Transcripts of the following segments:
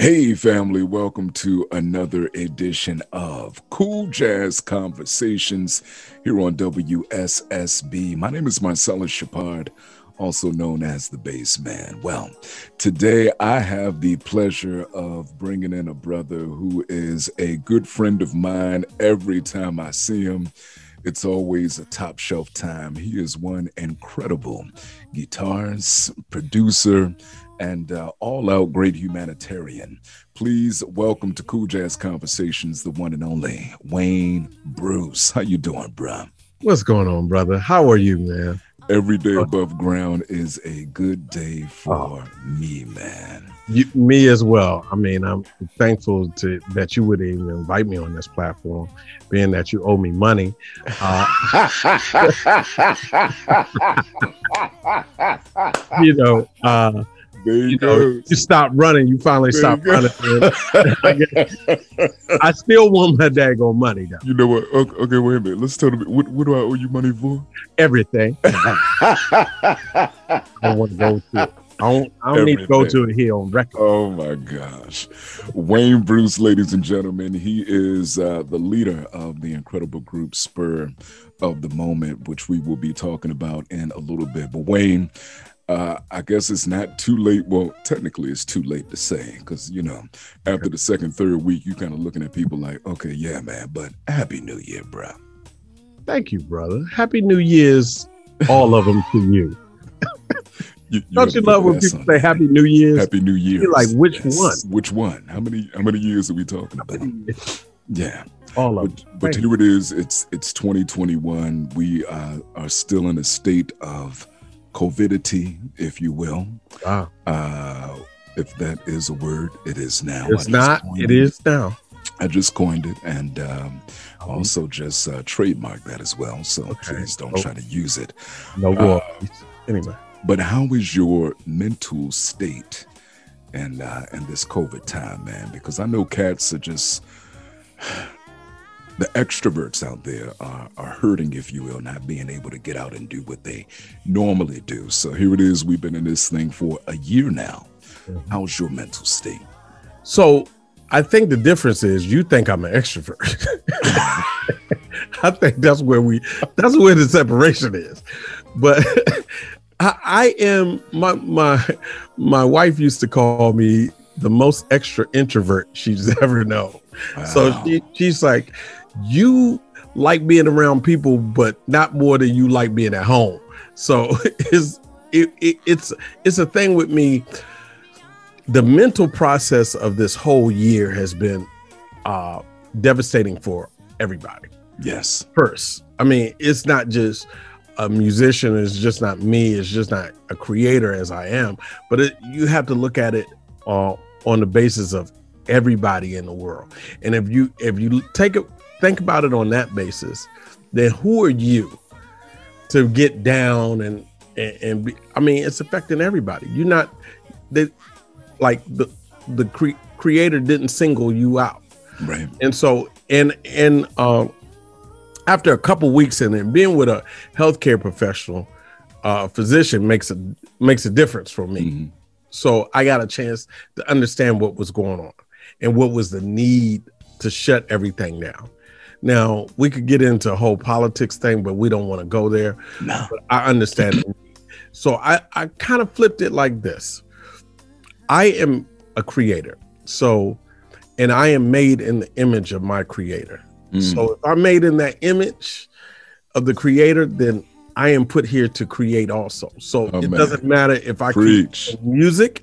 Hey, family, welcome to another edition of Cool Jazz Conversations here on WSSB. My name is Marcellus, Shepard, also known as the Bassman. Well, today I have the pleasure of bringing in a brother who is a good friend of mine. Every time I see him, it's always a top shelf time. He is one incredible guitarist, producer, and all-out great humanitarian. Please welcome to Cool Jazz Conversations, the one and only Wayne Bruce. How you doing, bro? What's going on, brother? How are you, man? Every day above ground is a good day for me, man. Me as well. I mean, I'm thankful that you would even invite me on this platform, being that you owe me money. You stop running. You finally stop running. I still want my daggone money, though. You know what? Okay, wait a minute. Let's tell them. What do I owe you money for? Everything. I don't want to go to it. I don't need to go to it here on record. Oh my gosh. Wayne Bruce, ladies and gentlemen, he is the leader of the incredible group Spur of the Moment, which we will be talking about in a little bit. But Wayne, I guess it's not too late. Well, technically it's too late to say, because, you know, after the second, third week, you kind of looking at people like, okay, yeah, man, but Happy New Year, bro. Thank you, brother. Happy New Year's, all of them to you. Don't you love when people say Happy New Year's? Happy New Year. You're like, which one? Which one? How many years are we talking about? Yeah. All of them. But here it is. It's 2021. We are still in a state of COVIDity, if you will. Wow. If that is a word, it is now. It's not. It is now. I just coined it, and also just trademarked that as well. So please don't try to use it. No more. Anyway. But how is your mental state in this COVID time, man? Because I know cats are just, the extroverts out there are hurting, if you will, not being able to get out and do what they normally do. So here it is. We've been in this thing for a year now. How's your mental state? So I think the difference is you think I'm an extrovert. I think that's where the separation is. But I am, my wife used to call me the most extra introvert she's ever known. Wow. So she's like, you like being around people, but not more than you like being at home. So it's a thing with me. The mental process of this whole year has been devastating for everybody. Yes. First, I mean, it's not just a musician, it's just not me, it's just not a creator as I am, but you have to look at it on the basis of everybody in the world. And if you think about it on that basis, then who are you to get down and be, I mean, it's affecting everybody. You're not the creator didn't single you out. Right. And so after a couple weeks in and being with a healthcare professional, physician makes a difference for me. Mm-hmm. So I got a chance to understand what was going on and what was the need to shut everything down. Now, we could get into a whole politics thing, but we don't want to go there. No. But I understand. So I kind of flipped it like this. I am a creator. And I am made in the image of my creator. So if I'm made in that image of the creator, then I am put here to create also. So it doesn't matter if I create music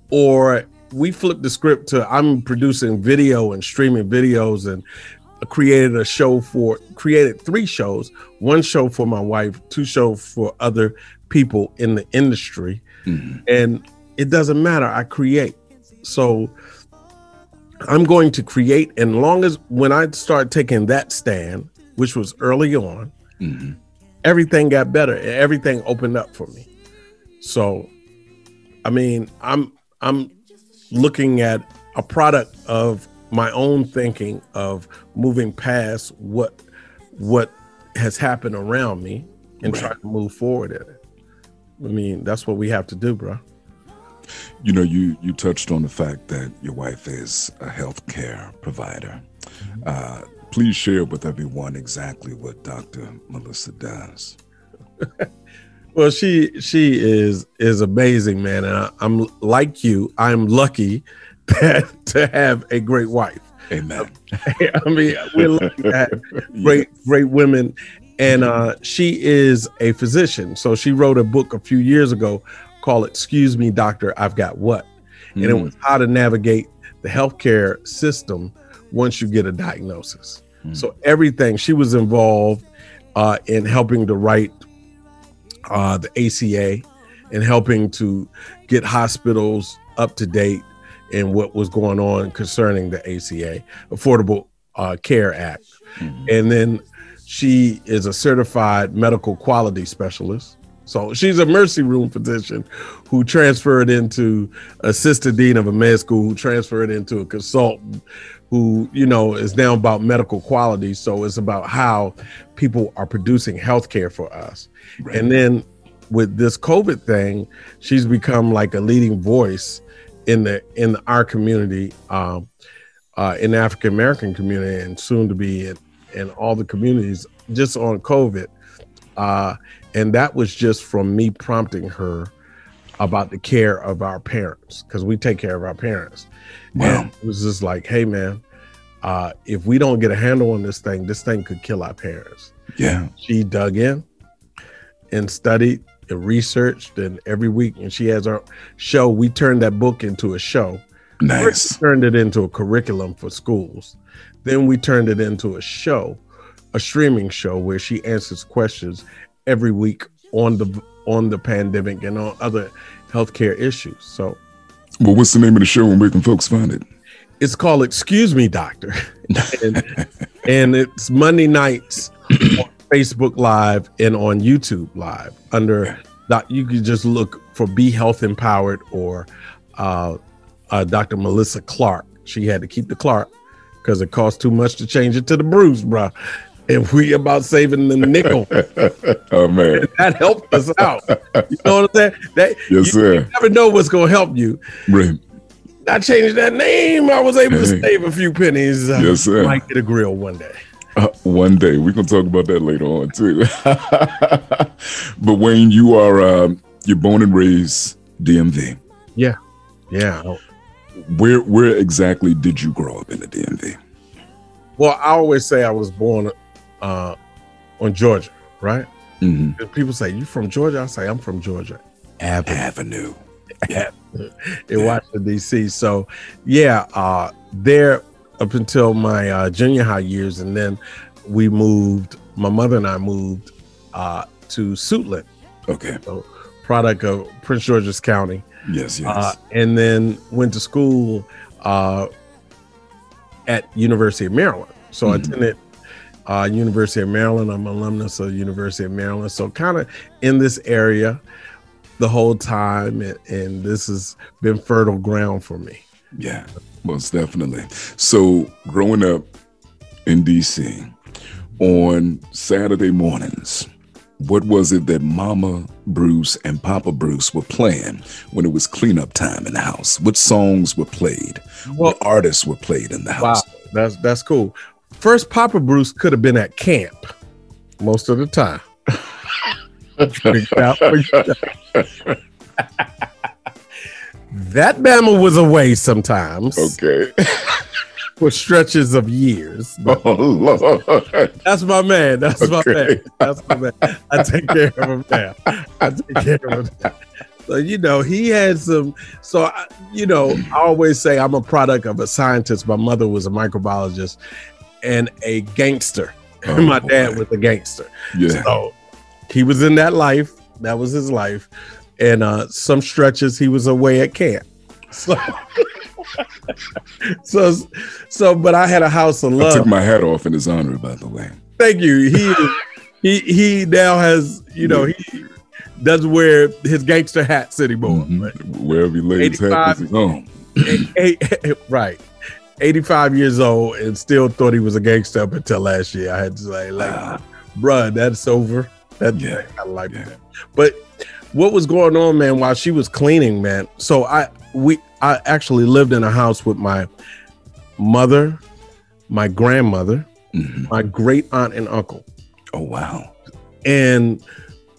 or we flip the script to I'm producing video and streaming videos, and created 3 shows, 1 show for my wife, 2 shows for other people in the industry. And it doesn't matter. I create. So I'm going to create, and long as when I start taking that stand, which was early on, everything got better. Everything opened up for me. So, I mean, I'm looking at a product of my own thinking of moving past what has happened around me and try to move forward in it. I mean, that's what we have to do, bro. You know, you touched on the fact that your wife is a healthcare provider. Please share with everyone exactly what Dr. Melissa does. Well, she is amazing, man, and I'm like you. I'm lucky to have a great wife. Amen. I mean, we're lucky to have great women, and she is a physician. So she wrote a book a few years ago called "Excuse Me, Doctor, I've Got What," and it was how to navigate the healthcare system once you get a diagnosis. So everything, she was involved in helping to write the ACA and helping to get hospitals up to date in what was going on concerning the ACA, Affordable Care Act. And then she is a certified medical quality specialist. So she's a emergency room physician who transferred into assistant dean of a med school, who transferred into a consultant, who, you know, is now about medical quality. So it's about how people are producing healthcare for us. Right. And then with this COVID thing, she's become like a leading voice in our community, in the African American community, and soon to be in all the communities, just on COVID. And that was just from me prompting her about the care of our parents, because we take care of our parents. Wow. And it was just like, hey, man, if we don't get a handle on this thing could kill our parents. Yeah. She dug in and studied and researched, and every week, and she has our show. We turned that book into a show. Nice. First, we turned it into a curriculum for schools. Then we turned it into a show, a streaming show where she answers questions every week on the pandemic and on other healthcare issues. So, well, what's the name of the show and where can folks find it? It's called Excuse Me, Doctor. and it's Monday nights on Facebook Live and on YouTube Live under you can just look for Be Health Empowered or Dr. Melissa Clark. She had to keep the Clark because it costs too much to change it to the Bruce, bro. And we about saving the nickel. Oh, man. That helped us out. You know what I'm saying? Yes, sir. You never know what's going to help you. Right. I changed that name. I was able to save a few pennies. Yes, sir. Might get a grill one day. One day. We're going to talk about that later on, too. But Wayne, you're born and raised DMV. Yeah. Yeah. Where exactly did you grow up in the DMV? Well, I always say I was born on Georgia, right? Mm-hmm. People say, you from Georgia? I say, I'm from Georgia Avenue. In Washington, D.C. So, yeah, there up until my junior high years. And then my mother and I moved to Suitland. Okay. So, product of Prince George's County. Yes. And then went to school at University of Maryland. So I attended University of Maryland. I'm an alumnus of University of Maryland. So kind of in this area the whole time. And this has been fertile ground for me. Yeah, most definitely. So growing up in DC on Saturday mornings, what was it that Mama Bruce and Papa Bruce were playing when it was cleanup time in the house? What songs were played? What artists were played in the house? Wow, that's cool. First, Papa Bruce could have been at camp most of the time. That Bama was away sometimes. Okay. For stretches of years. Oh, Lord. That's my man. That's my man. I take care of him now. So, he had some. So, I always say I'm a product of a scientist. My mother was a microbiologist and a gangster. Oh, my dad was a gangster. Yeah. So he was in that life. That was his life. And some stretches he was away at camp. So, but I had a house of love. I took my hat off in his honor, by the way. Thank you. He now has, he doesn't wear his gangster hats anymore. Mm-hmm. Right? Wherever he lays his hat is his own. Right. 85 years old and still thought he was a gangster up until last year. I had to say, bruh, that's over. I like that. But what was going on, man, while she was cleaning, man. So I actually lived in a house with my mother, my grandmother, my great aunt and uncle. Oh, wow. And,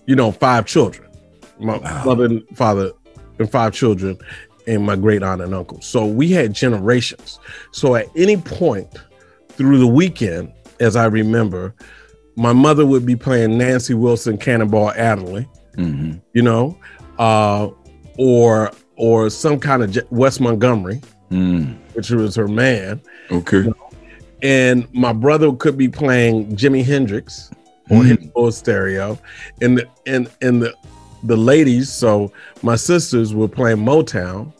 5 children. My mother and father and 5 children and my great aunt and uncle. So we had generations. So at any point through the weekend, as I remember, my mother would be playing Nancy Wilson, Cannonball Adderley, or some kind of Wes Montgomery, which was her man. Okay. And my brother could be playing Jimi Hendrix on his full stereo, and the ladies, so my sisters, were playing Motown,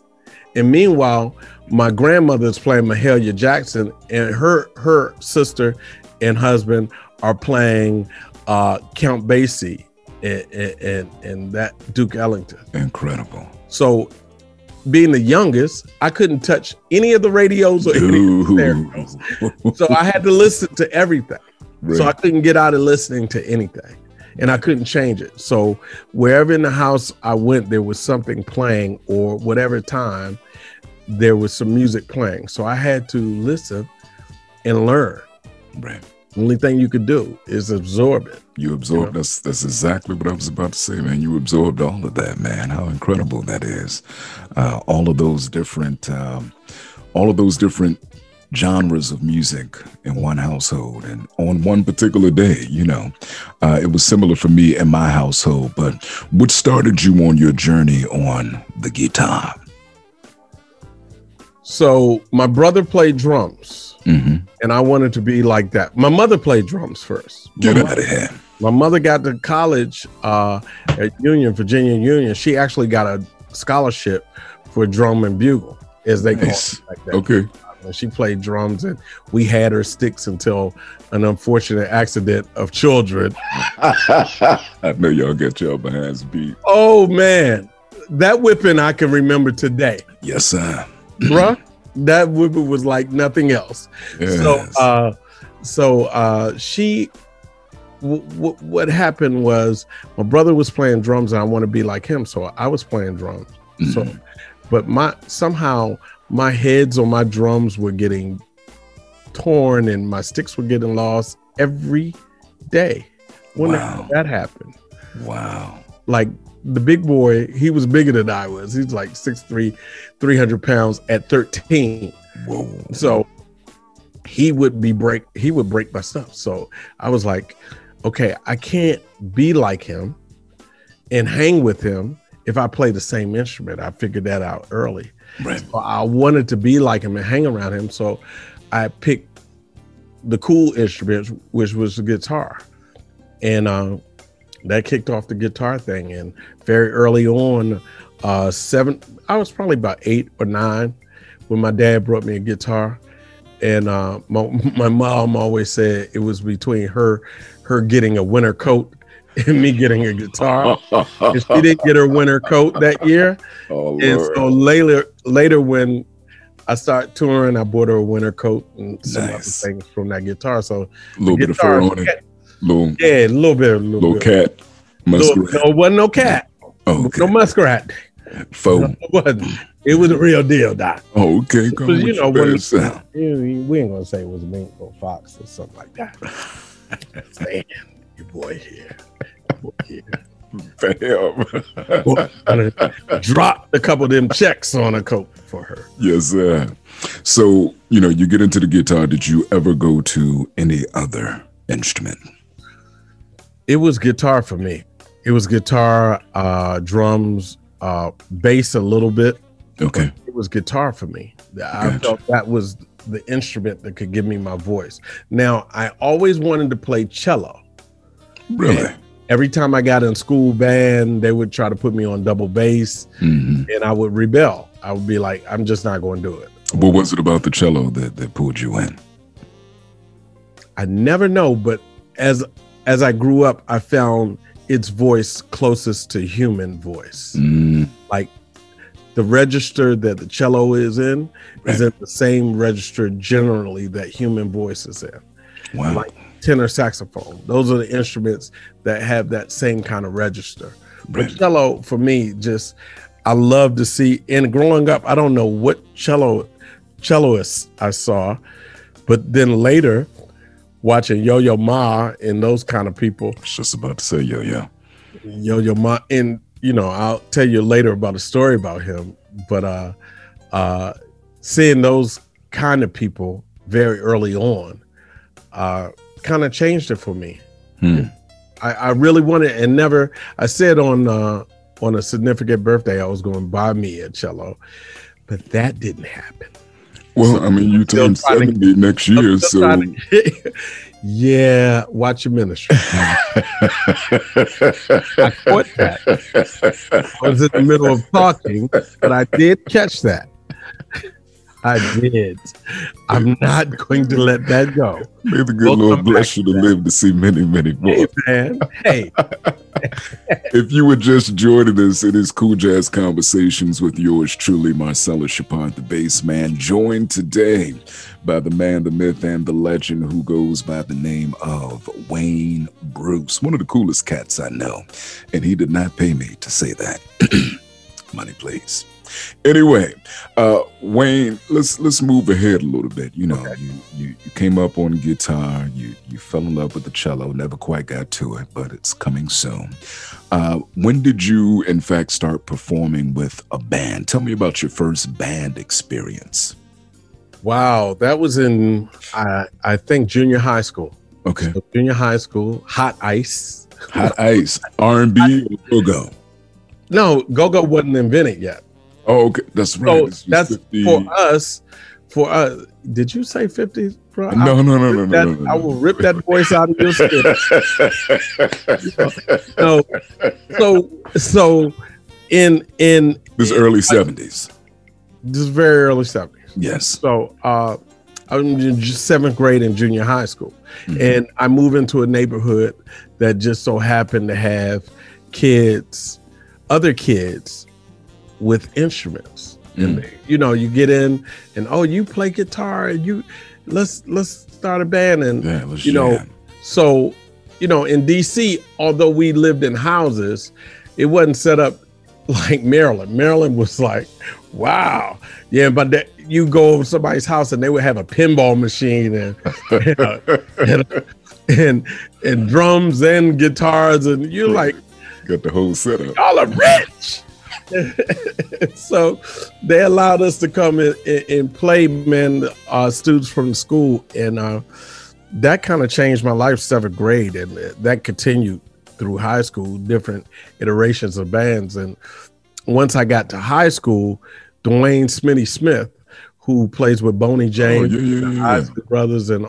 and meanwhile my grandmother's playing Mahalia Jackson, and her sister and husband are playing Count Basie and that Duke Ellington. Incredible. So being the youngest, I couldn't touch any of the radios or any of the stereos. So I had to listen to everything. Right. So I couldn't get out of listening to anything, and I couldn't change it. So wherever in the house I went, there was something playing, or whatever time there was some music playing. So I had to listen and learn. Right. The only thing you could do is absorb it. You absorb. That's exactly what I was about to say, man. You absorbed all of that, man. How incredible that is. All of those different genres of music in one household and on one particular day. It was similar for me in my household. But what started you on your journey on the guitar? So my brother played drums. And I wanted to be like that. My mother played drums first. Get out of here. My mother got to college at Virginia Union. She actually got a scholarship for drum and bugle, as they call it. Like that. Okay. And she played drums, and we had her sticks until an unfortunate accident of children. I know y'all get your behinds beat. Oh, man. That whipping I can remember today. Yes, sir. Bruh. That whipping was like nothing else. Yes. What happened was my brother was playing drums, and I want to be like him, so I was playing drums. So, but somehow my heads on my drums were getting torn, and my sticks were getting lost every day. When that happened. Wow. Like, the big boy, he was bigger than I was. He's like 6'3", 300 pounds at 13. Whoa. So he would break my stuff. So I was like, okay, I can't be like him and hang with him if I play the same instrument. I figured that out early. Right. So I wanted to be like him and hang around him. So I picked the cool instrument, which was the guitar. And that kicked off the guitar thing. And very early on, I was probably about 8 or 9 when my dad brought me a guitar. And my mom always said it was between her getting a winter coat and me getting a guitar. And she didn't get her winter coat that year. Oh, and Lord. So later when I started touring, I bought her a winter coat and some other things from that guitar. So a little bit of fur on it. A little bit. Little cat. Muskrat. No, it wasn't no cat. Oh, okay. No muskrat. Faux. No, it wasn't. It was a real deal, Doc. Oh, okay. We ain't gonna say it was a mink or fox or something like that. Saying your boy here. Bam. Drop a couple of them checks on a coat for her. Yes, sir. So, you get into the guitar. Did you ever go to any other instrument? It was guitar for me. It was guitar, drums, bass a little bit. Okay. It was guitar for me. I felt that was the instrument that could give me my voice. Now, I always wanted to play cello. Really? And every time I got in school band, they would try to put me on double bass, and I would rebel. I would be like, I'm just not going to do it. What was it about the cello that pulled you in? I never know, but as I grew up, I found its voice closest to human voice. Like the register that the cello is in is in the same register generally that human voice is in. Wow. Like tenor saxophone. Those are the instruments that have that same kind of register. But cello for me, just I love to see. And growing up, I don't know what celloists I saw, but then later watching Yo-Yo Ma and those kind of people. I was just about to say Yo-Yo Ma, and I'll tell you later about a story about him. But seeing those kind of people very early on kind of changed it for me. I really wanted, and never. I said on a significant birthday I was going to buy me a cello, but that didn't happen. Well, so, I mean, you turn 70 next year, so yeah, watch your ministry. I caught that. I was in the middle of talking, but I did catch that. I did. I'm not going to let that go. May the good Lord bless you to live to see many, many more. Hey, man. Hey. If you were just joining us, it is Cool Jazz Conversations with yours truly, Marcellus Shepard, the Bassman, joined today by the man, the myth, and the legend who goes by the name of Wayne Bruce, one of the coolest cats I know. And he did not pay me to say that. Money, please. Anyway, Wayne, let's move ahead a little bit. Okay. You came up on guitar, you fell in love with the cello, never quite got to it, but it's coming soon. When did you, in fact, start performing with a band? Tell me about your first band experience. Wow, that was in, I think, junior high school. Okay. So junior high school, Hot Ice. Hot Ice, R&B or go-go? No, go-go wasn't invented yet. Oh, okay. That's right. So that's 50. For us. Did you say 50s, bro? No. I will rip that voice out of your skin. So in this early 70s. This very early 70s. Yes. So I was in seventh grade in junior high school, and I moved into a neighborhood that just so happened to have other kids with instruments. And you get in and you play guitar and let's start a band and so in DC, although we lived in houses, it wasn't set up like Maryland. Maryland was like, wow. Yeah, but you go over somebody's house and they would have a pinball machine and drums and guitars, and you're like, got the whole setup. Y'all are rich. So they allowed us to come in and play, students from the school, and that kind of changed my life. Seventh grade, and that continued through high school, different iterations of bands. And once I got to high school, Dwayne Smitty Smith, who plays with Boney James, the Isley Brothers, and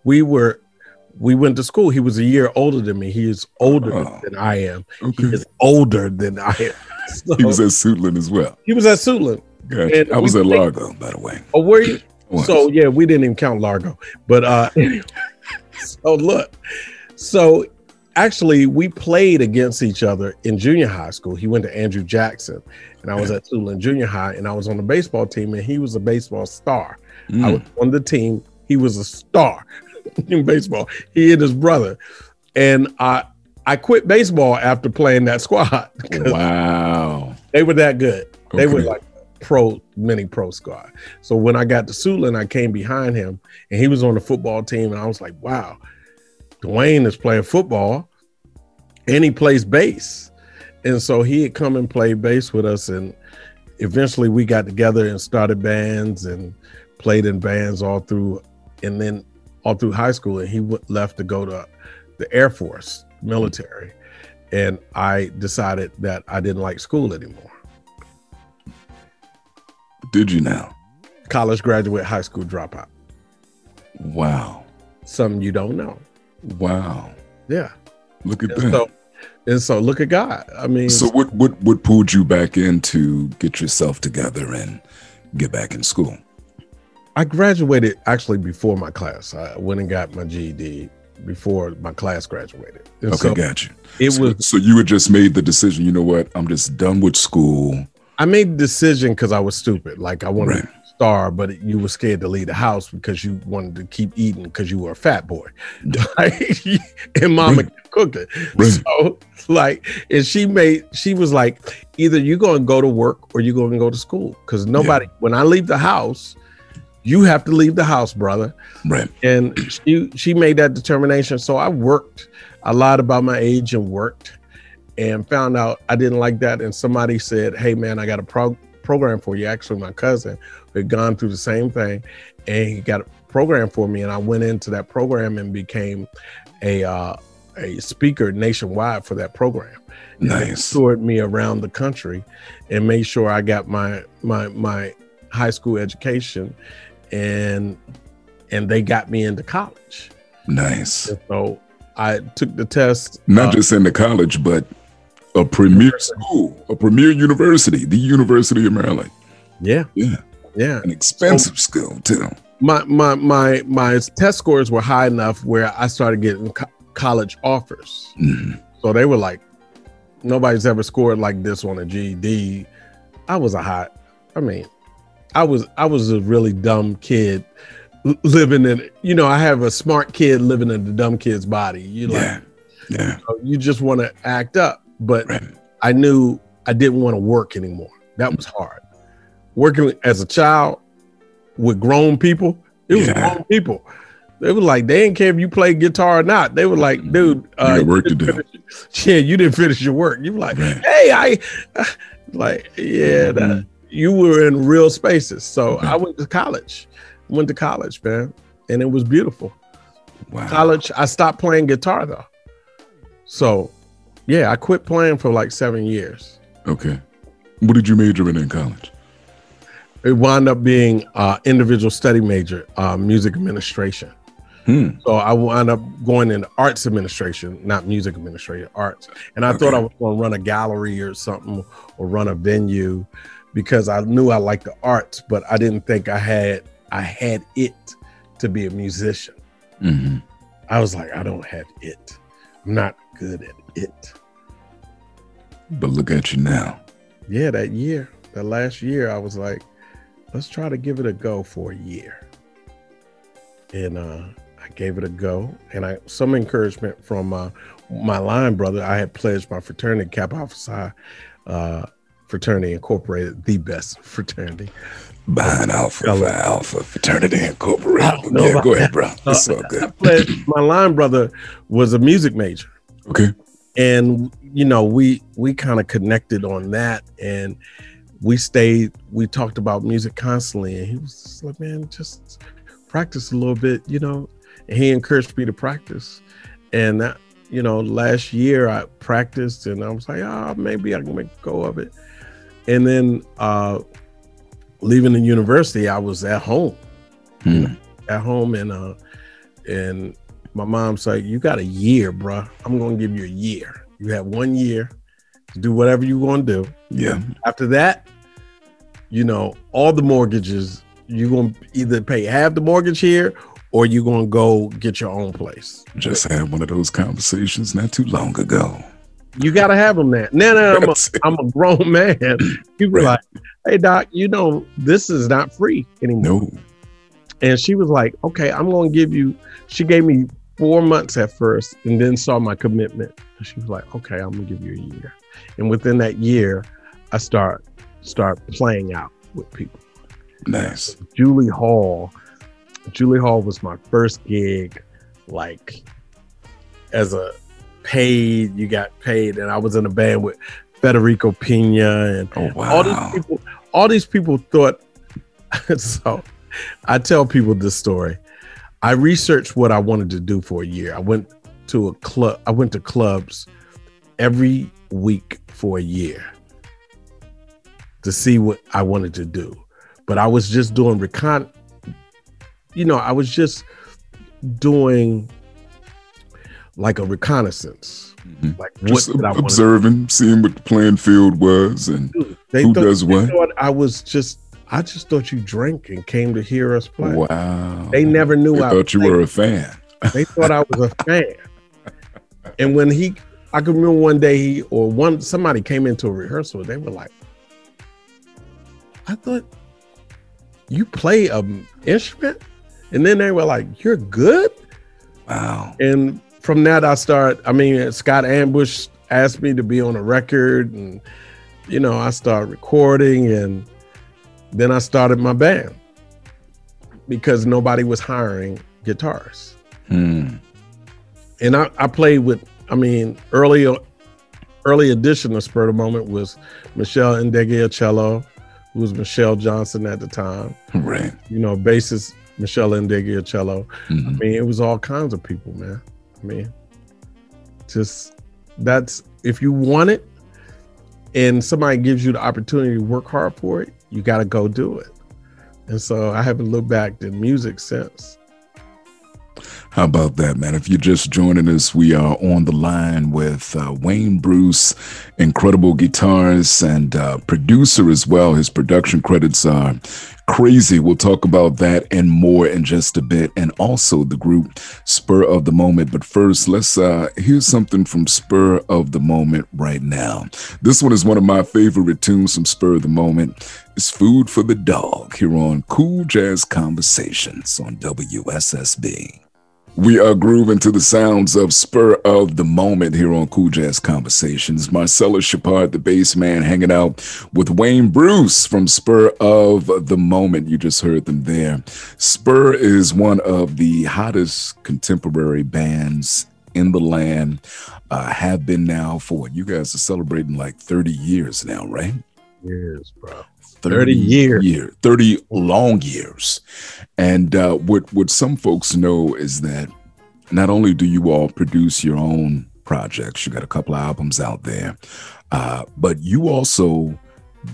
we went to school. He was a year older than me. He is older than I am. Okay. He is older than I am. So, he was at Suitland as well. He was at Suitland. Gotcha. I was at Largo, by the way. Oh, were you? So yeah, we didn't even count Largo. But anyway, so actually we played against each other in junior high school. He went to Andrew Jackson, and I was at Suitland Junior High, and I was on the baseball team, and he was a baseball star. I was on the team. He was a star in baseball. He and his brother. And I quit baseball after playing that squad. Wow. They were that good. Okay. They were like mini pro squad. So when I got to Suitland, I came behind him, and he was on the football team, and I was like, wow, Dwayne is playing football and he plays bass. And so he had come and played bass with us, and eventually we got together and started bands and played in bands all through high school. And he left to go to the Air Force, military. And I decided that I didn't like school anymore. Did you now? College graduate, high school dropout. Wow. Something you don't know. Wow. Yeah. Look at that. So look at God. I mean, so what pulled you back in to get yourself together and get back in school? I graduated actually before my class. I went and got my GED before my class graduated. And okay, got you. So you had just made the decision, you know what, I'm just done with school. I made the decision because I was stupid. Like I wanted to do starved, but you were scared to leave the house because you wanted to keep eating because you were a fat boy. Like, and mama cooked it. Right. So like, and she was like, either you're going to go to work or you're going to go to school. Because nobody, when I leave the house, you have to leave the house, brother. Right. And she made that determination. So I worked. I lied about my age and worked and found out I didn't like that. And somebody said, hey man, I got a program for you. Actually, my cousin had gone through the same thing and he got a program for me. And I went into that program and became a speaker nationwide for that program. And nice. they toured me around the country and made sure I got my high school education, and they got me into college. Nice. And so I took the test. Not just into college, but a premier school, a premier university, the University of Maryland. Yeah. Yeah. Yeah. An expensive school too. My test scores were high enough where I started getting college offers. Mm-hmm. So they were like, nobody's ever scored like this on a GED. I was a really dumb kid living in, I have a smart kid living in the dumb kid's body. You just want to act up. But right. I knew I didn't want to work anymore. That was hard. Working as a child with grown people, it was grown people. They were like, they didn't care if you played guitar or not. They were like, dude, you got work to do. You didn't finish your work. You were like, hey, you were in real spaces. So I went to college, man. And it was beautiful. Wow. College, I stopped playing guitar though. So yeah, I quit playing for like 7 years. Okay. What did you major in college? It wound up being individual study major, music administration. So I wound up going into arts administration, not music administration, arts. And I thought I was going to run a gallery or something or run a venue because I knew I liked the arts, but I didn't think I had it to be a musician. Mm-hmm. I was like, I don't have it. I'm not good at it. But look at you now. Yeah, that last year, I was like, let's try to give it a go for a year. And I gave it a go. And some encouragement from my line brother. I had pledged my fraternity, Kappa Alpha Psi Fraternity Incorporated, the best fraternity. Behind Alpha Fraternity Incorporated. Yeah, go ahead, bro. That's so good. My line brother was a music major. Okay. And, we kind of connected on that. And we talked about music constantly. And he was just like, man, just practice a little bit, And he encouraged me to practice. And that, last year I practiced and I was like, maybe I can make a go of it. And then leaving the university, I was at home. And my mom's like, you got a year, bruh. I'm going to give you a year. You have 1 year to do whatever you want to do. Yeah. After that, all the mortgages, you're going to either pay half the mortgage here or you're going to go get your own place. Just had one of those conversations not too long ago. You got to have them now. Now I'm a grown man. People are like, hey, doc, this is not free anymore. No. And she was like, okay, I'm going to give you, she gave me 4 months at first and then saw my commitment. And she was like, okay, I'm going to give you a year. And within that year, I start playing out with people. Nice. Julie Hall was my first gig, like as a paid, you got paid. And I was in a band with Federico Pena and all these people thought, so I tell people this story. I researched what I wanted to do for a year. I went to clubs every week for a year to see what I wanted to do. But I was just doing I was just doing like a reconnaissance. Mm-hmm. Like just observing, seeing what the playing field was and who does what. I just thought you drank and came to hear us play. Wow. They never knew I thought you were a fan. They thought I was a fan. And when I could remember one day somebody came into a rehearsal, they were like, I thought you play an instrument? And then they were like, you're good? Wow. And from that, Scott Ambush asked me to be on a record, and, I started recording, and then I started my band because nobody was hiring guitarists. And I played with, early edition of Spur of the Moment was Michelle Ndegeya cello, who was Michelle Johnson at the time. Right. Bassist Michelle Ndegeya cello. It was all kinds of people, man. That's, if you want it and somebody gives you the opportunity to work hard for it, you got to go do it. And so I haven't looked back to music since. How about that, man? If you're just joining us, we are on the line with Wayne Bruce, incredible guitarist and producer as well. His production credits are crazy. We'll talk about that and more in just a bit, and also the group Spur of the Moment. But first, let's hear something from Spur of the Moment right now. This one is one of my favorite tunes from Spur of the Moment. It's Food for the Dog here on Cool Jazz Conversations on WSSB. We are grooving to the sounds of Spur of the Moment here on Cool Jazz Conversations. Marcellus, Shepard, the Bassman, hanging out with Wayne Bruce from Spur of the Moment. You just heard them there. Spur is one of the hottest contemporary bands in the land. Have been now for, you guys are celebrating like 30 years now, right? Years, bro. 30 years. 30 long years. And what some folks know is that not only do you all produce your own projects, you got a couple of albums out there, but you also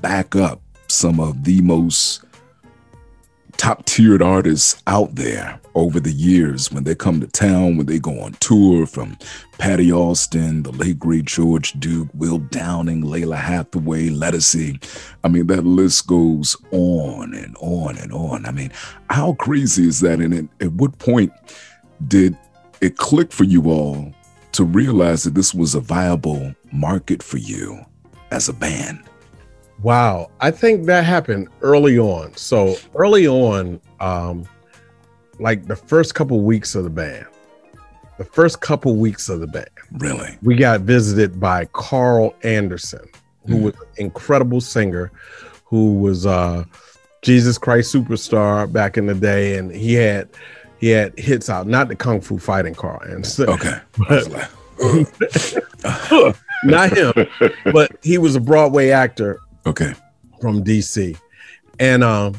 back up some of the most top-tiered artists out there over the years when they come to town, when they go on tour, from Patty Austin, the late great George Duke, Will Downing, Layla Hathaway, Lettucey. That list goes on and on and on. How crazy is that? And at what point did it click for you all to realize that this was a viable market for you as a band? Wow. I think that happened early on. So early on, like the first couple weeks of the band, really, we got visited by Carl Anderson, who was an incredible singer, who was Jesus Christ Superstar back in the day. And he had hits out, not the Kung Fu Fighting Carl Anderson. Okay. But, not him, but he was a Broadway actor. Okay. From DC. And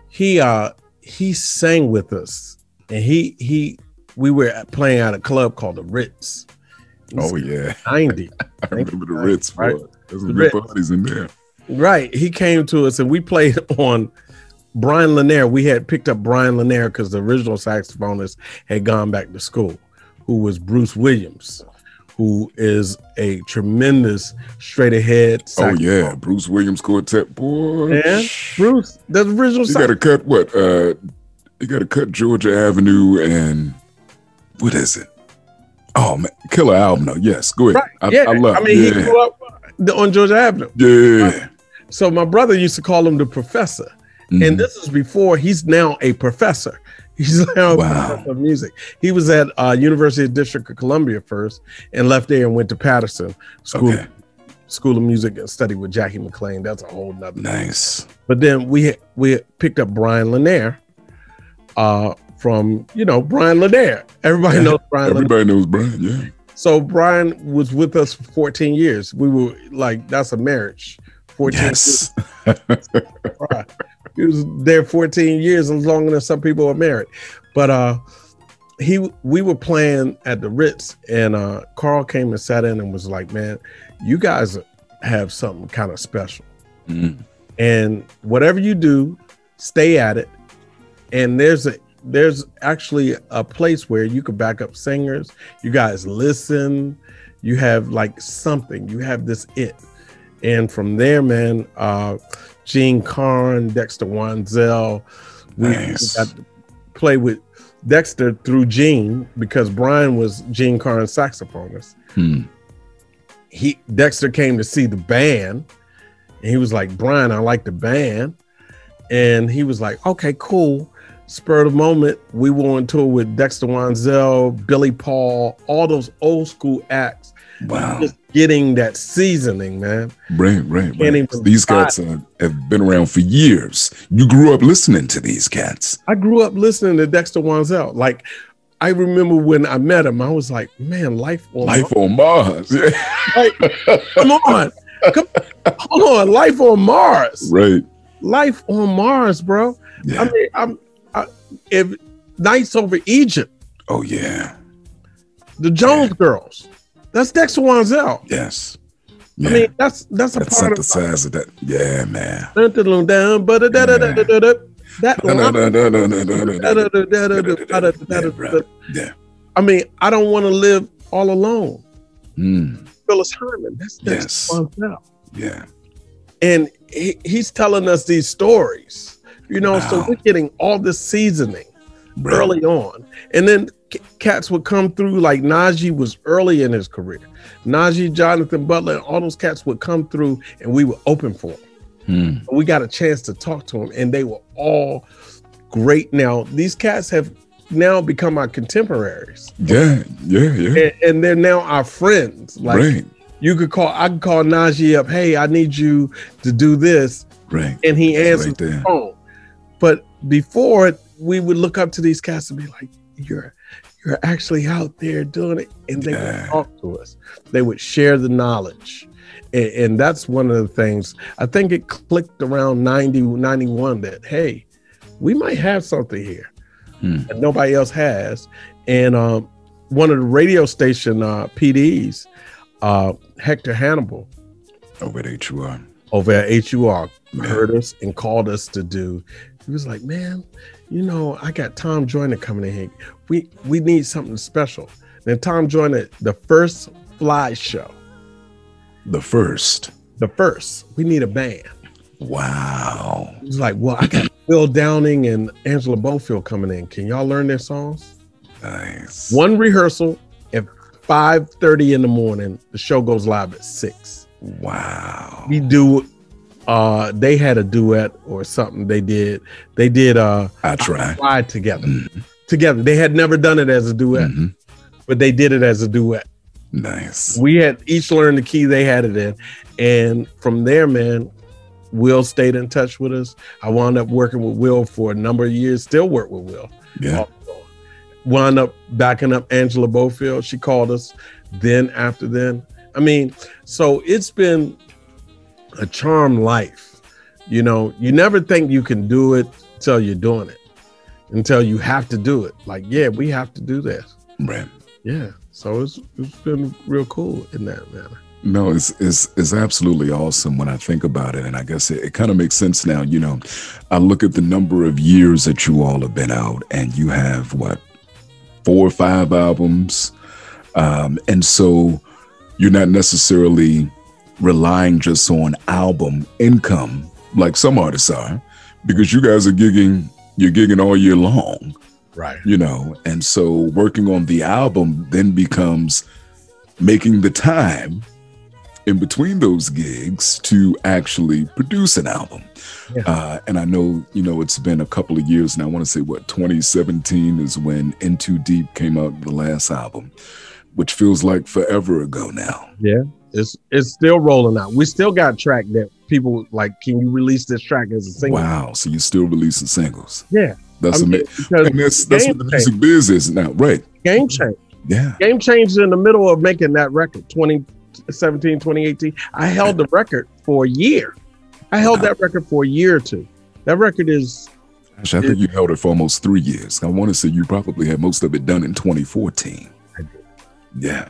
he sang with us, and we were playing at a club called the Ritz. Oh yeah. 90. I remember the Ritz, right? There's some good parties in there. Right. He came to us and we played on Brian Lanier. We had picked up Brian Lanier because the original saxophonist had gone back to school, who was Bruce Williams, who is a tremendous straight ahead saxophone. Oh yeah, Bruce Williams Quartet, boy. And Bruce, the original. You got to cut what? You got to cut Georgia Avenue and what is it? Oh man, killer album though. Yes, go ahead. Right. I love. He grew up on Georgia Avenue. Yeah. So my brother used to call him the professor, and this is before he's now a professor. He's now a professor of music. He was at University of District of Columbia first, and left there and went to Patterson School of Music and studied with Jackie McLean. That's a whole nother nice. But then we picked up Brian Lanier from Brian Lanier. Everybody knows Brian. Everybody knows Brian. Yeah. So Brian was with us for 14 years. We were like, that's a marriage. 14 years. He was there 14 years, as long as some people are married. But we were playing at the Ritz, and Carl came and sat in and was like, man, you guys have something kind of special. And whatever you do, stay at it. And there's actually a place where you could back up singers. You guys listen. You have like something. You have this it. And from there, man, Gene Carn, Dexter Wanzel, we got to play with Dexter through Gene because Brian was Gene Carn's saxophonist. Dexter came to see the band, and he was like, Brian, I like the band. And he was like, okay, cool. Spur of the moment, we went on tour with Dexter Wansell, Billy Paul, all those old school acts. Wow. Just getting that seasoning, man. Right. These cats have been around for years. You grew up listening to these cats. I grew up listening to Dexter Wansell. Like, I remember when I met him, I was like, man, life on Mars. Like, come on. Hold on. Life on Mars. Right. Life on Mars, bro. Yeah. I mean, if Nights Over Egypt. Oh, yeah. The Jones Girls. That's Dexter Wansell. Yes. Yeah. I mean, that's a part of the size of that. Yeah, man. Yeah. I mean, I don't want to live all alone. Phyllis Herman. That's Dexter Wansell. Yeah. And he's telling us these stories, you know, so we're getting all this seasoning early on. And then cats would come through, like Najee was early in his career. Najee, Jonathan Butler, and all those cats would come through and we were open for them. We got a chance to talk to them and they were all great. Now, these cats have now become our contemporaries. Yeah. And they're now our friends. Like, I could call Najee up, hey, I need you to do this. Right. And he answers the phone. But before, we would look up to these cats and be like, you're actually out there doing it. And they would talk to us. They would share the knowledge. And that's one of the things. I think it clicked around 90, 91 that, hey, we might have something here that nobody else has. And one of the radio station PDs, Hector Hannibal, over at HUR, heard us and called us to do. He was like, man, you know, I got Tom Joyner coming in here. We need something special. Then Tom Joyner, the first Fly show. The first. We need a band. Wow. He was like, well, I got Will Downing and Angela Bofield coming in. Can y'all learn their songs? Nice. One rehearsal at 5:30 in the morning. The show goes live at 6. Wow. We do. They had a duet or something. They did. I Tried together. Together. They had never done it as a duet, but they did it as a duet. Nice. We had each learned the key they had it in, and from there, man, Will stayed in touch with us. I wound up working with Will for a number of years. Still work with Will. Yeah. Wound up backing up Angela Bofield. She called us. After then, I mean, so it's been a charmed life. You know, you never think you can do it until you're doing it, until you have to do it. Like, yeah, we have to do this. Right. Yeah. So it's been real cool in that manner. No, it's absolutely awesome when I think about it. And I guess it kind of makes sense now. You know, I look at the number of years that you all have been out and you have 4 or 5 albums. And so you're not necessarily relying just on album income like some artists are, because you guys are you're gigging all year long. Right. You know, and so working on the album then becomes making the time in between those gigs to actually produce an album. Yeah. And I know, you know, it's been a couple of years now. I want to say 2017 is when In Too Deep came out, the last album, which feels like forever ago now. Yeah. It's still rolling out. We still got track that people like, can you release this track as a single? Wow. So you're still releasing singles. Yeah. That's amazing. And that's what the music biz is now. Right. Game change. Yeah. Game changed in the middle of making that record, 2017, 2018. I held the record for a year. I held that record for a year or two. That record is... Gosh, I think you held it for almost 3 years. I want to say you probably had most of it done in 2014. I did. Yeah.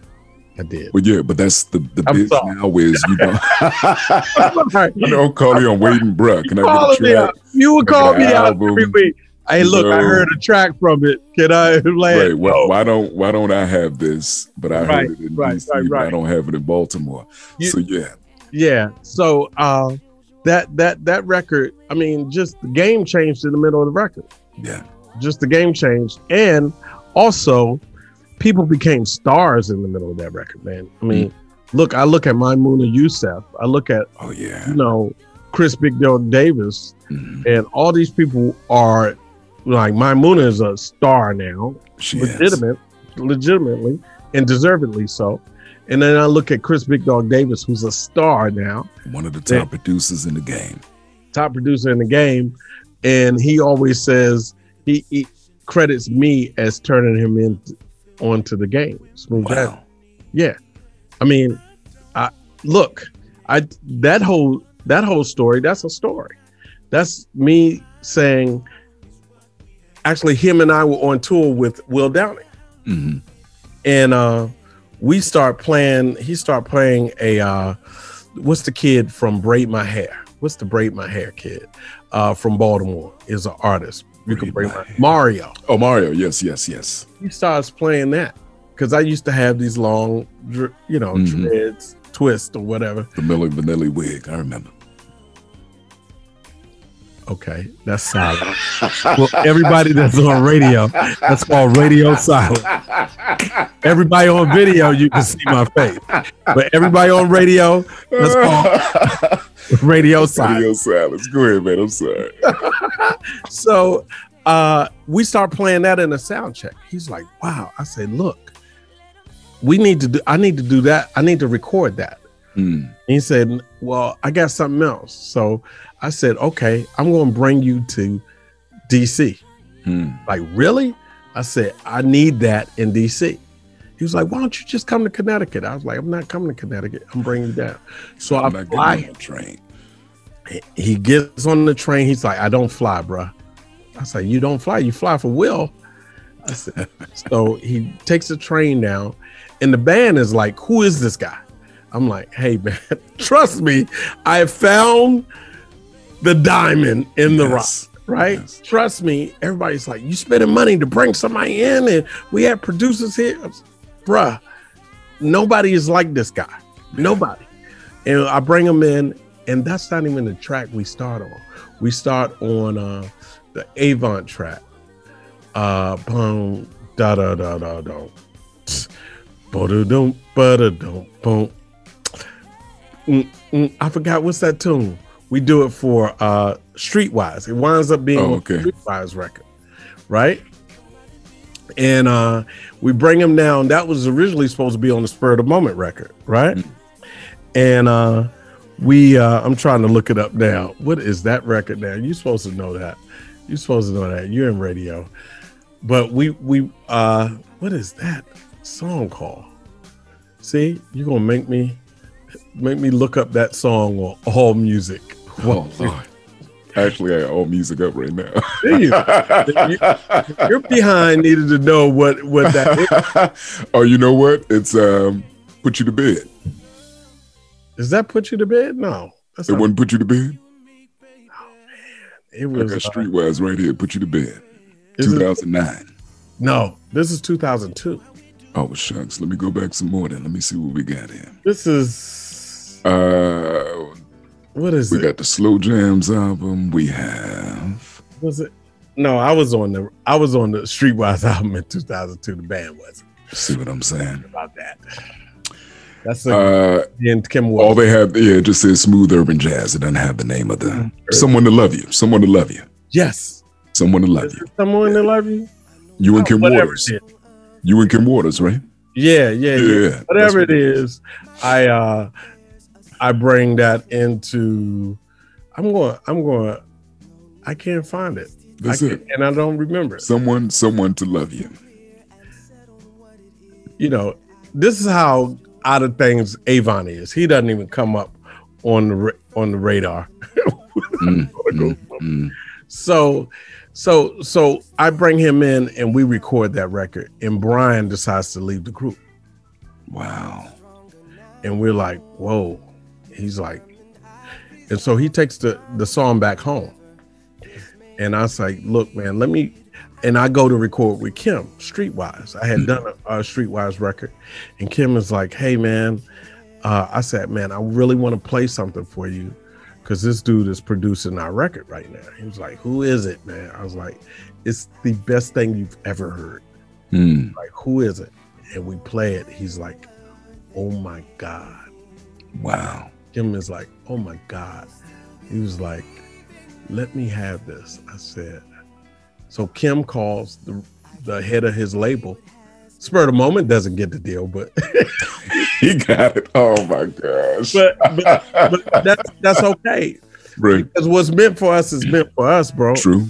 I did. Well, yeah, but that's the biz now is, you know... I don't call you on Wade & Bruck. Can I get a track? You would call me out every week. Hey, look, I heard a track from it. Can I play it? Well, why don't I have this? But I heard it in DC, but I don't have it in Baltimore. So yeah. Yeah. So that record, I mean, just the game changed in the middle of the record. Yeah. Just the game changed. And also people became stars in the middle of that record, man. I mean, look, I look at Maimouna Youssef. I look at, you know, Chris Big Dog Davis, and all these people are like, Maimuna is a star now, legitimately and deservedly so. And then I look at Chris Big Dog Davis, who's a star now, one of the top producers in the game. And he always says he credits me as turning him onto the game. Smooth Jazz. Yeah, I mean, that whole story. That's a story. That's me saying. Actually, him and I were on tour with Will Downing, and we start playing. He started playing a what's the kid from Braid My Hair? What's the Braid My Hair kid from Baltimore? Is an artist. You can bring Mario. Oh, Mario. Yes. He starts playing that because I used to have these long, dreads, twist or whatever. The Milli Vanilli wig. I remember. Okay, that's silent. Well, everybody that's on radio, that's called radio silent. Everybody on video, you can see my face. But everybody on radio, that's called radio silent. Radio silence. Go ahead, man. I'm sorry. So we start playing that in a sound check. He's like, wow. I said, look, I need to do that. I need to record that. He said, well, I got something else. So I said, okay, I'm going to bring you to DC. Like, really? I said, I need that in DC. He was like, why don't you just come to Connecticut? I was like, I'm not coming to Connecticut. I'm bringing you down. So I fly him. Train. He gets on the train. He's like, I don't fly, bro. I said, you don't fly? You fly for Will. I said, so he takes the train down, and the band is like, who is this guy? I'm like, hey, man, trust me, I have found the diamond in the rock, right? Yes. Trust me. Everybody's like, you spending money to bring somebody in, and we have producers here. Bruh, nobody is like this guy. Nobody. And I bring him in, and that's not even the track we start on. We start on the Avant track. Boom, da da da da da. Ba-da-dum, ba-da-dum, boom. I forgot what's that tune. We do it for Streetwise. It winds up being a Streetwise record, right? And we bring him down. That was originally supposed to be on the Spur of the Moment record, right? And I'm trying to look it up now. What is that record now? You're supposed to know that. You're in radio. But we what is that song called? See, you're gonna make me look up that song on All Music. Oh, Lord. Actually, I have All Music up right now. You're behind needed to know what that is. Oh, you know what? It's Put You to Bed. Is that Put You to Bed? No. It wouldn't Put You to Bed? Oh, man. It was. I got Streetwise right here. Put You to Bed. 2009. No, this is 2002. Oh, shucks. Let me go back some more then. Let me see what we got here. This is... what is it? We got the Slow Jams album. We have... Was it? No, I was on the Streetwise album in 2002. The band wasn't. See what I'm saying? About that. That's and Kim Wilson. All they have, it just says Smooth Urban Jazz. It doesn't have the name of the... Someone to Love You. Someone to Love You. Yes. Someone to Love You. Someone to Love You? You and Kim Waters. You and Kim Waters, right? Yeah. Whatever it is, I bring that into. I'm going. I can't find it. That's it, and I don't remember it. Someone to love you. You know, this is how out of things Avon is. He doesn't even come up on the radar. So I bring him in and we record that record, and Brian decides to leave the group. Wow. And we're like, whoa. He's like, and so he takes the song back home. And I was like, look, man, and I go to record with Kim, Streetwise. I had done a Streetwise record. And Kim is like, hey, man, I said, man, I really want to play something for you, because this dude is producing our record right now. He was like, who is it, man? I was like, it's the best thing you've ever heard. Like, who is it? And we play it. He's like, oh, my God. Wow. Kim is like, oh, my God. He was like, let me have this. I said, so Kim calls the head of his label. Spur of the Moment doesn't get the deal, but he got it. Oh my gosh. But that's okay. Right. Because what's meant for us is meant for us, bro. True.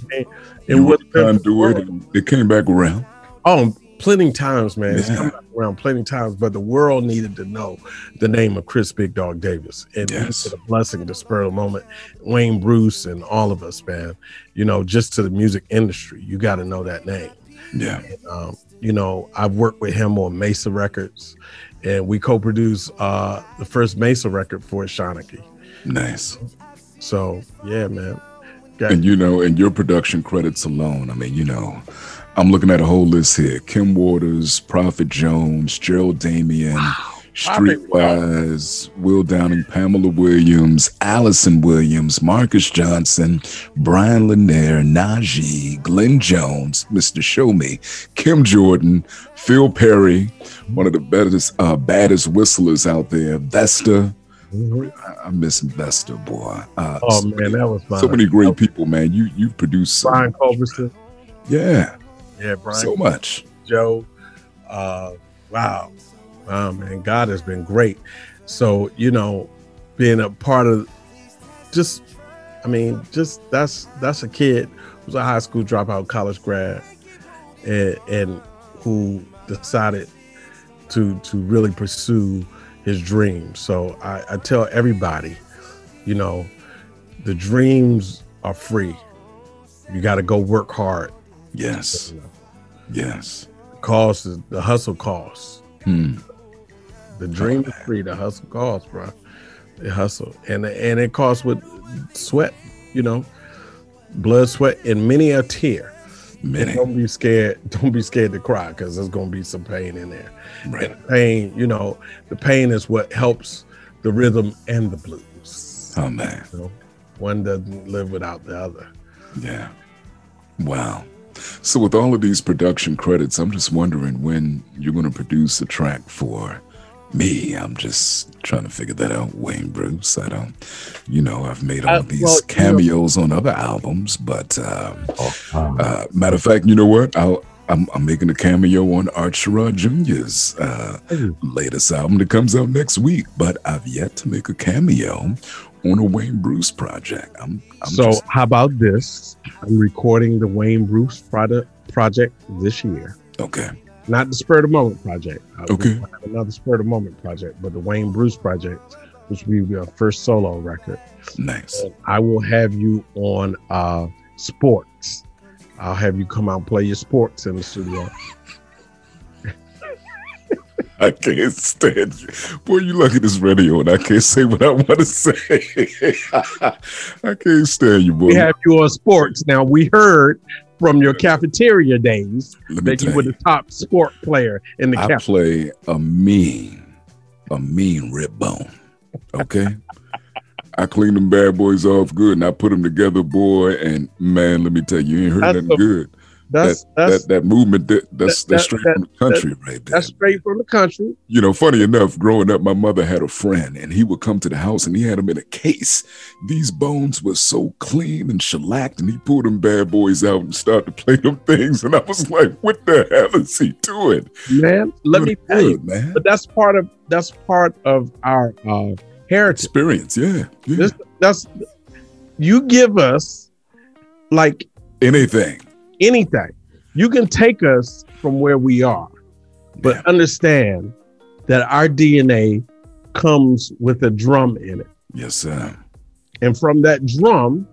And what's meant do it, and it came back around. Oh, plenty times, man. It's come back around plenty times, but the world needed to know the name of Chris Big Dog Davis. And it's a blessing to Spur of the Moment, Wayne Bruce, and all of us, man. You know, just to the music industry, you got to know that name. Yeah. And, you know, I've worked with him on Mesa Records, and we co-produced the first Mesa record for Shawnee. Nice. So, yeah, man. And, you know, and your production credits alone, I mean, you know, I'm looking at a whole list here. Kim Waters, Prophet Jones, Gerald Damian, Streetwise, Will Downing, Pamela Williams, Allison Williams, Marcus Johnson, Brian Lanier, Najee, Glenn Jones, Mr. Show Me, Kim Jordan, Phil Perry, one of the baddest whistlers out there, Vesta. I miss Vesta, boy. Oh man, that was fun. So many great people, man. You've produced Brian Culberson. Yeah, Brian. So much. Joe. Wow, man. God has been great. So you know, being a part of that's a kid who's a high school dropout, college grad, and who decided to really pursue his dreams. So I tell everybody, you know, the dreams are free. You got to go work hard. Yes. You know? Yes. The hustle costs. The dream is free. The hustle costs, bro. The hustle. And it costs with sweat, you know, blood, sweat, and many a tear. And don't be scared. Don't be scared to cry, because there's going to be some pain in there. Right. And pain, you know, the pain is what helps the rhythm and the blues. Oh man. You know, one doesn't live without the other. Yeah. Wow. So with all of these production credits, I'm just wondering when you're going to produce a track for me. I'm just trying to figure that out, Wayne Bruce. I don't, you know, I've made all these cameos on other albums, but matter of fact, you know what? I'm making a cameo on Art Sherrod Jr.'s latest album that comes out next week, but I've yet to make a cameo on a Wayne Bruce project. How about this? I'm recording the Wayne Bruce project this year. Okay. Not the Spur of the Moment project. Okay. Have another Spur of the Moment project, but the Wayne Bruce project, which will be our first solo record. Nice. And I will have you on sports. I'll have you come out and play your sports in the studio. I can't stand you. Boy, you lucky this radio and I can't say what I want to say. I can't stand you, boy. We have you on sports. Now, we heard from your cafeteria days that you were the top sport player in the cafeteria. I play a mean rib bone. Okay? I clean them bad boys off good and I put them together, boy. And man, let me tell you, you ain't heard nothing good. That movement, that's straight from the country right there. That's straight from the country. You know, funny enough, growing up, my mother had a friend and he would come to the house and he had them in a case. These bones were so clean and shellacked and he pulled them bad boys out and started to play them things. And I was like, what the hell is he doing? Man, let me tell you, man. But that's part of our heritage. Experience, yeah. That's you give us like anything. You can take us from where we are, but understand that our DNA comes with a drum in it. Yes, sir. And from that drum,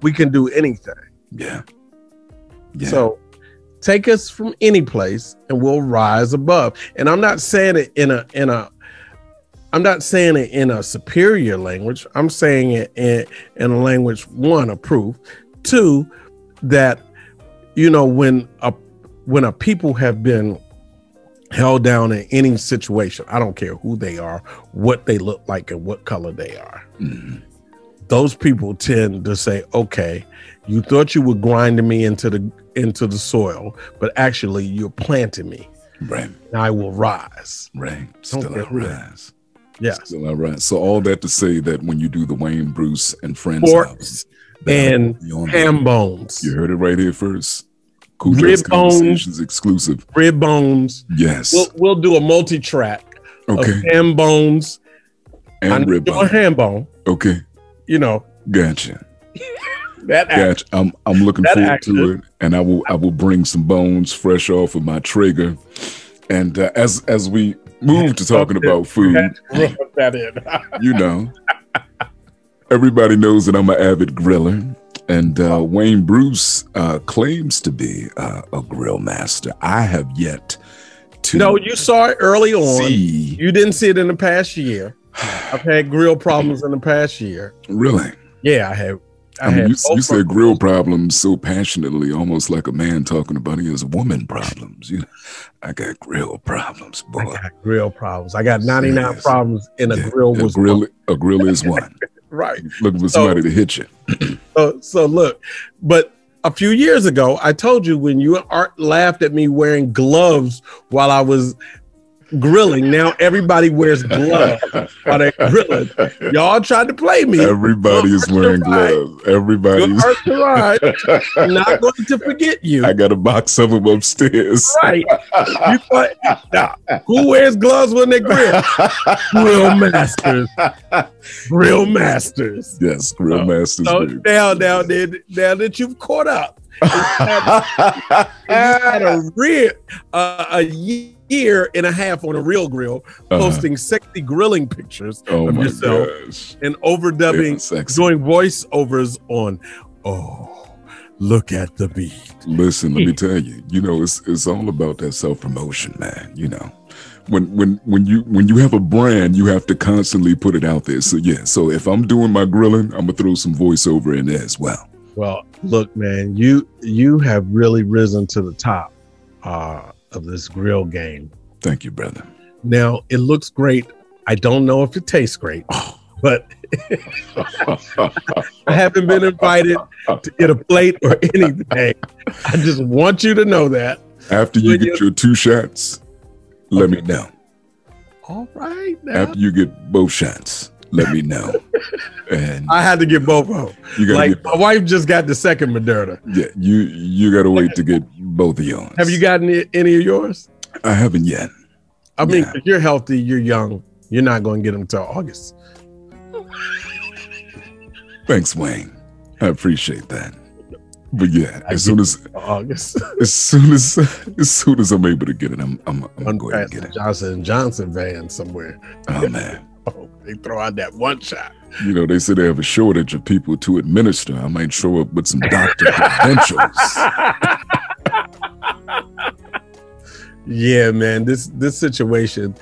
we can do anything. Yeah. So take us from any place and we'll rise above. And I'm not saying it in a superior language. I'm saying it in a language, one, of proof, two, that, you know, when a people have been held down in any situation, I don't care who they are, what they look like, and what color they are. Mm-hmm. Those people tend to say, okay, you thought you were grinding me into the soil, but actually you're planting me. Right. And I will rise. Right. Still I'll rise. Yes. Still all right. So all that to say that when you do the Wayne Bruce and Friends Porks and ham bones. You heard it right here first. Cool Rib Jazz Conversations exclusive. Rib bones. Yes. We'll do a multi-track of ham bones and rib bone. Ham bone. Okay. You know. Gotcha. Gotcha. I'm looking forward to it, and I will bring some bones fresh off of my Traeger. And as we move to talking about food, you know, everybody knows that I'm an avid griller, and Wayne Bruce claims to be a grill master. I have yet to. No, you saw it early on. See. You didn't see it in the past year. I've had grill problems in the past year. Really? Yeah, I have. I mean, you said grill problems so passionately, almost like a man talking about his woman problems. You know, I got grill problems, boy. I got grill problems. I got 99 problems, and a grill was one. A grill is one. Right. Looking for somebody to hit you. So look, but a few years ago, I told you when you laughed at me wearing gloves while I was grilling. Now everybody wears gloves while they're grilling. Y'all tried to play me. Everybody is wearing gloves. Everybody's I'm not going to forget you. I got a box of them upstairs. Right. Now, who wears gloves when they grill? Grill masters. Grill masters. Yes, grill masters. So now that you've caught up, had a year and a half on a real grill, posting sexy grilling pictures of yourself and overdubbing, doing voiceovers on, look at the beat. Listen, let me tell you, you know, it's all about that self-promotion, man. You know, when you have a brand, you have to constantly put it out there. So yeah, so if I'm doing my grilling, I'm gonna throw some voiceover in there as well. Well, look, man, you have really risen to the top of this grill game. Thank you, brother. Now, it looks great. I don't know if it tastes great, but I haven't been invited to get a plate or anything. I just want you to know that. After you get your 2 shots, let me know. All right. Now. After you get both shots, let me know. And I had to get both of them. Like my wife just got the second Moderna. Yeah, you got to wait to get both of yours. Have you gotten any of yours? I haven't yet. I mean, if you're healthy, you're young. You're not going to get them until August. Thanks, Wayne. I appreciate that. But yeah, as soon as August, as soon as I'm able to get it, I'm going to get it. Johnson & Johnson van somewhere. Oh man. They throw out that one shot. You know, they say they have a shortage of people to administer. I might show up with some doctor credentials. Yeah, man, this situation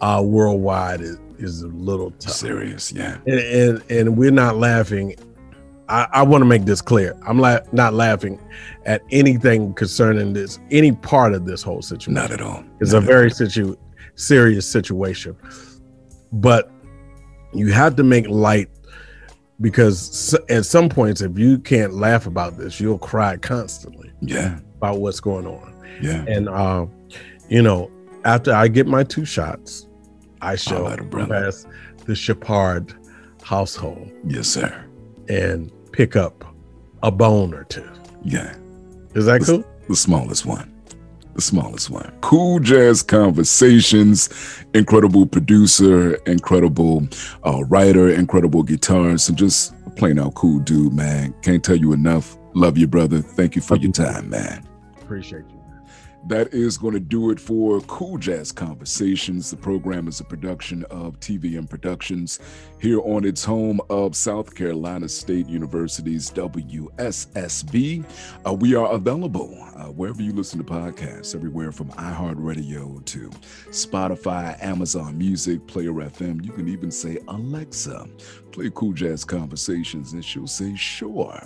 worldwide is a little tough. Serious, yeah. And we're not laughing. I want to make this clear. I'm not laughing at anything concerning any part of this whole situation. Not at all. It's a very serious situation. But you have to make light, because at some points, if you can't laugh about this, you'll cry constantly. Yeah. About what's going on. Yeah. And you know, after I get my 2 shots, I shall pass the Shepard household. Yes, sir. And pick up a bone or 2. Yeah. Is that cool? The smallest one. The smallest one. Cool Jazz Conversations, incredible producer, incredible writer, incredible guitarist, and just plain out cool dude, man. Can't tell you enough. Love you, brother. Thank you for your time, man. Appreciate you. That is going to do it for Cool Jazz Conversations. The program is a production of TVM Productions here on its home of South Carolina State University's WSSB. We are available wherever you listen to podcasts, everywhere from iHeartRadio to Spotify, Amazon Music, Player FM. You can even say, Alexa, play Cool Jazz Conversations, and she'll say, sure.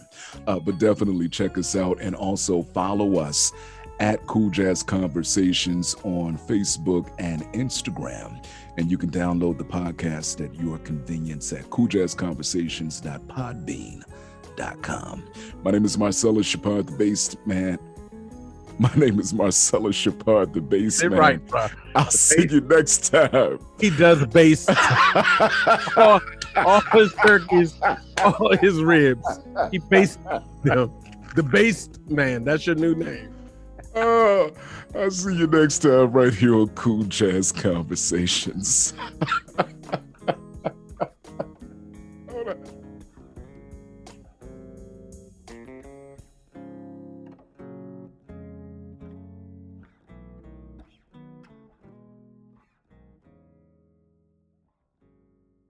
But definitely check us out, and also follow us at Cool Jazz Conversations on Facebook and Instagram. And you can download the podcast at your convenience at cooljazzconversations.podbean.com. My name is Marcellus, Shepard, the Bassman. My name is Marcellus Shepard, the Bassman. Right, bro. I'll see you next time. He does bass. all his turkeys, all his ribs. He based them. The Based Man. That's your new name. I'll see you next time right here on Cool Jazz Conversations.